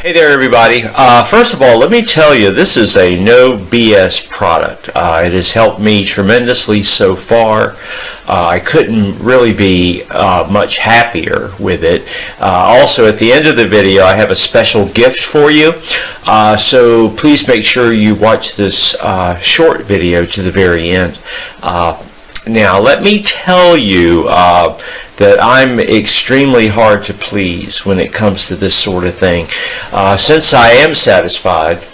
Hey there everybody. First of all, let me tell you, this is a no BS product. It has helped me tremendously so far. I couldn't really be much happier with it. Also, at the end of the video, I have a special gift for you. So please make sure you watch this short video to the very end. Now, let me tell you that I'm extremely hard to please when it comes to this sort of thing. Since I am satisfied,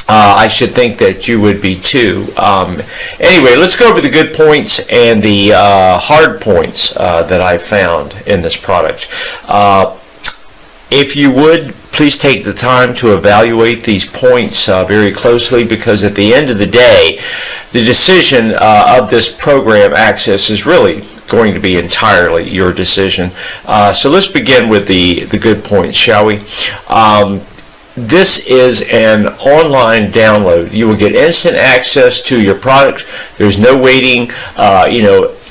I should think that you would be too. Anyway, let's go over the good points and the hard points that I found in this product. If you would, please take the time to evaluate these points very closely, because at the end of the day, the decision of this program access is really going to be entirely your decision. So let's begin with the good points, shall we? This is an online download. You will get instant access to your product. There's no waiting,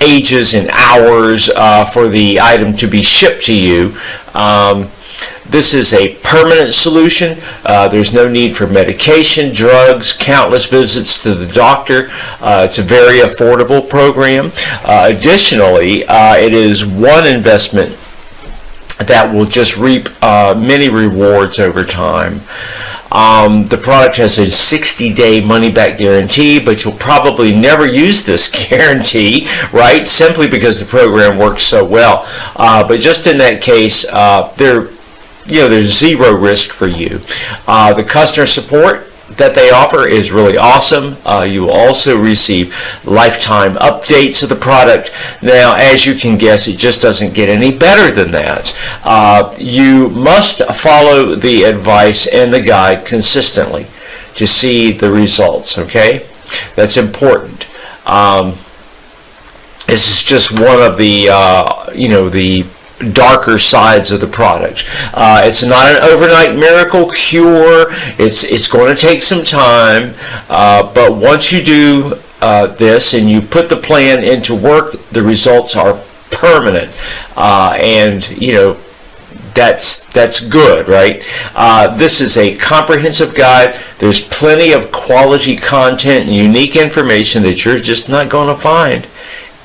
ages and hours for the item to be shipped to you. This is a permanent solution. There's no need for medication, drugs, countless visits to the doctor. It's a very affordable program. Additionally, it is one investment that will just reap many rewards over time. The product has a 60-day money-back guarantee, but you'll probably never use this guarantee, right? Simply because the program works so well. But just in that case, there's zero risk for you. The customer support that they offer is really awesome. You will also receive lifetime updates of the product. Now, as you can guess, it just doesn't get any better than that. You must follow the advice and the guide consistently to see the results, okay? That's important. This is just one of the, the darker sides of the product. It's not an overnight miracle cure. It's going to take some time, but once you do this and you put the plan into work, the results are permanent, and that's good, right? This is a comprehensive guide. There's plenty of quality content and unique information that you're just not going to find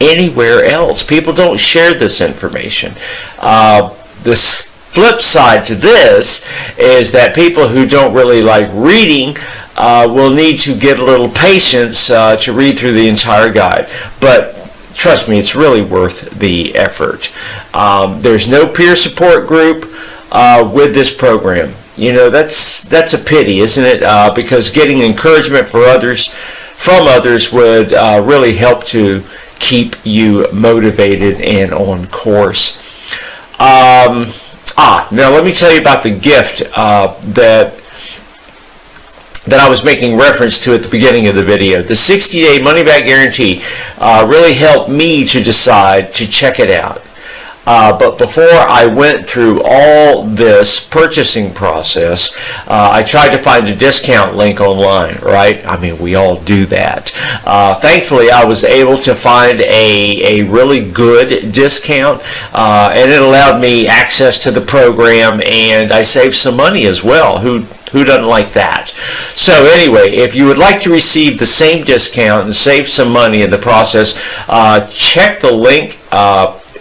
anywhere else. People don't share this information. The flip side to this is that people who don't really like reading will need to get a little patience to read through the entire guide. But trust me, it's really worth the effort. There's no peer support group with this program. That's a pity, isn't it? Because getting encouragement from others would really help to keep you motivated and on course. Now let me tell you about the gift that I was making reference to at the beginning of the video. The 60-day money-back guarantee really helped me to decide to check it out. But before I went through all this purchasing process, I tried to find a discount link online, right? I mean, we all do that. Thankfully, I was able to find a really good discount, and it allowed me access to the program, and I saved some money as well. Who doesn't like that? So anyway, if you would like to receive the same discount and save some money in the process, check the link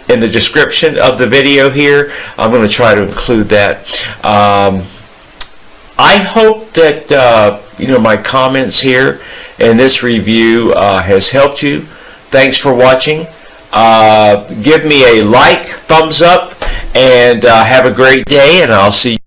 in the description of the video here. I'm going to try to include that. I hope that my comments here in this review has helped you. Thanks for watching. Give me a like, thumbs up, and have a great day, and I'll see you